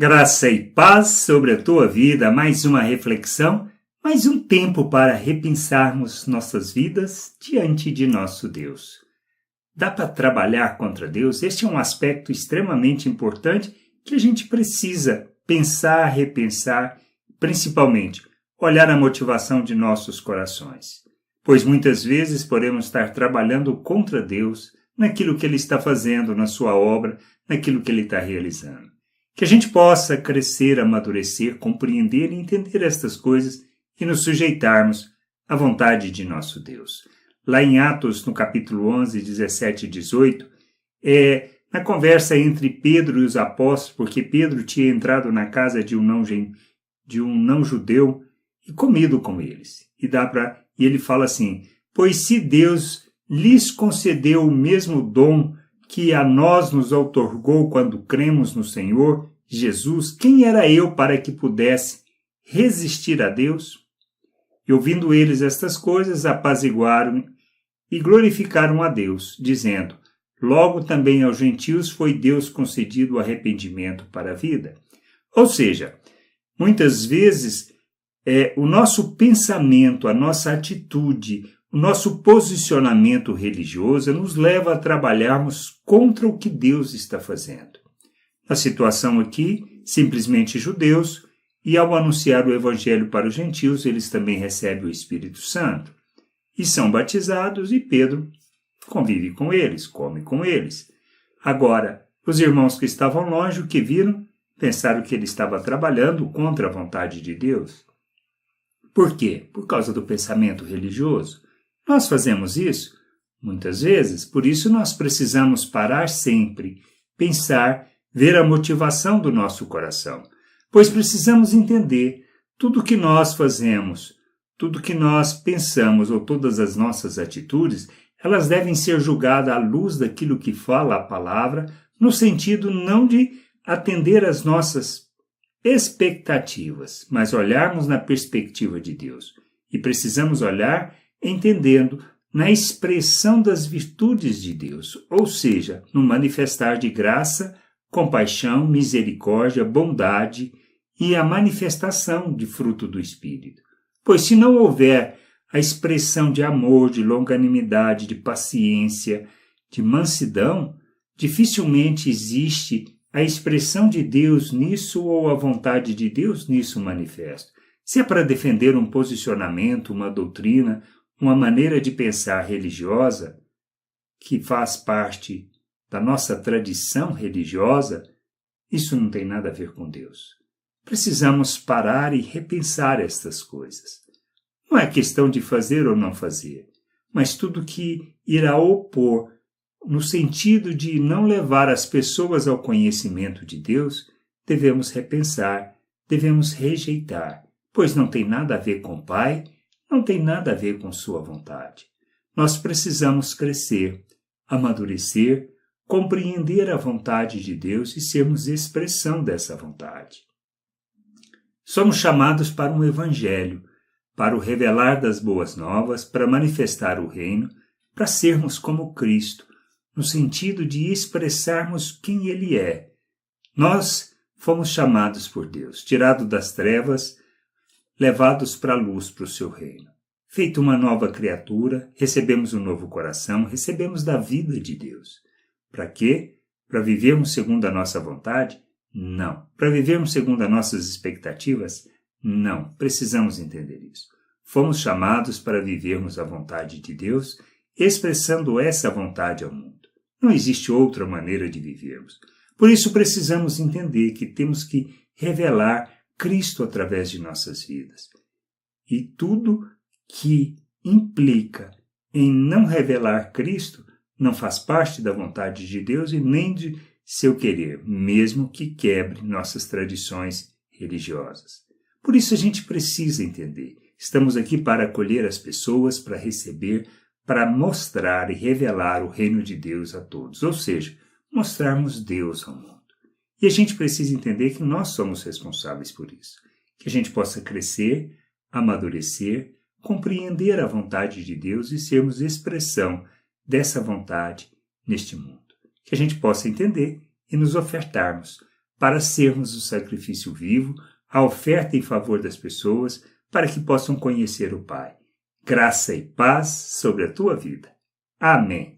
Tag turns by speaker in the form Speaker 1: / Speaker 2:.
Speaker 1: Graça e paz sobre a tua vida, mais uma reflexão, mais um tempo para repensarmos nossas vidas diante de nosso Deus. Dá para trabalhar contra Deus? Este é um aspecto extremamente importante que a gente precisa pensar, repensar, principalmente olhar a motivação de nossos corações. Pois muitas vezes podemos estar trabalhando contra Deus naquilo que Ele está fazendo, na sua obra, naquilo que Ele está realizando. Que a gente possa crescer, amadurecer, compreender e entender estas coisas e nos sujeitarmos à vontade de nosso Deus. Lá em Atos, no capítulo 11, 17 e 18, na conversa entre Pedro e os apóstolos, porque Pedro tinha entrado na casa de um não-judeu e comido com eles. E ele fala assim, pois se Deus lhes concedeu o mesmo dom que a nós nos outorgou quando cremos no Senhor Jesus, quem era eu para que pudesse resistir a Deus? E ouvindo eles estas coisas, apaziguaram e glorificaram a Deus, dizendo, logo também aos gentios foi Deus concedido o arrependimento para a vida. Ou seja, muitas vezes o nosso pensamento, a nossa atitude, o nosso posicionamento religioso nos leva a trabalharmos contra o que Deus está fazendo. A situação aqui, simplesmente judeus, e ao anunciar o evangelho para os gentios, eles também recebem o Espírito Santo. E são batizados e Pedro convive com eles, come com eles. Agora, os irmãos que estavam longe, o que viram, pensaram que ele estava trabalhando contra a vontade de Deus. Por quê? Por causa do pensamento religioso. Nós fazemos isso muitas vezes, por isso nós precisamos parar sempre, pensar, ver a motivação do nosso coração, pois precisamos entender tudo que nós fazemos, tudo que nós pensamos ou todas as nossas atitudes, elas devem ser julgadas à luz daquilo que fala a palavra, no sentido não de atender às nossas expectativas, mas olharmos na perspectiva de Deus. E precisamos olhar entendendo na expressão das virtudes de Deus, ou seja, no manifestar de graça, compaixão, misericórdia, bondade e a manifestação de fruto do Espírito. Pois se não houver a expressão de amor, de longanimidade, de paciência, de mansidão, dificilmente existe a expressão de Deus nisso ou a vontade de Deus nisso manifesto. Se é para defender um posicionamento, uma doutrina, uma maneira de pensar religiosa, que faz parte da nossa tradição religiosa, isso não tem nada a ver com Deus. Precisamos parar e repensar estas coisas. Não é questão de fazer ou não fazer, mas tudo que irá opor no sentido de não levar as pessoas ao conhecimento de Deus, devemos repensar, devemos rejeitar, pois não tem nada a ver com o Pai, não tem nada a ver com sua vontade. Nós precisamos crescer, amadurecer, compreender a vontade de Deus e sermos expressão dessa vontade. Somos chamados para um evangelho, para o revelar das boas novas, para manifestar o reino, para sermos como Cristo, no sentido de expressarmos quem Ele é. Nós fomos chamados por Deus, tirados das trevas, levados para a luz, para o seu reino. Feito uma nova criatura, recebemos um novo coração, recebemos da vida de Deus. Para quê? Para vivermos segundo a nossa vontade? Não. Para vivermos segundo as nossas expectativas? Não. Precisamos entender isso. Fomos chamados para vivermos a vontade de Deus, expressando essa vontade ao mundo. Não existe outra maneira de vivermos. Por isso precisamos entender que temos que revelar Cristo através de nossas vidas. E tudo que implica em não revelar Cristo não faz parte da vontade de Deus e nem de seu querer, mesmo que quebre nossas tradições religiosas. Por isso a gente precisa entender. Estamos aqui para acolher as pessoas, para receber, para mostrar e revelar o reino de Deus a todos, ou seja, mostrarmos Deus ao mundo. E a gente precisa entender que nós somos responsáveis por isso, que a gente possa crescer, amadurecer, compreender a vontade de Deus e sermos expressão dessa vontade neste mundo. Que a gente possa entender e nos ofertarmos para sermos o sacrifício vivo, a oferta em favor das pessoas, para que possam conhecer o Pai. Graça e paz sobre a tua vida. Amém.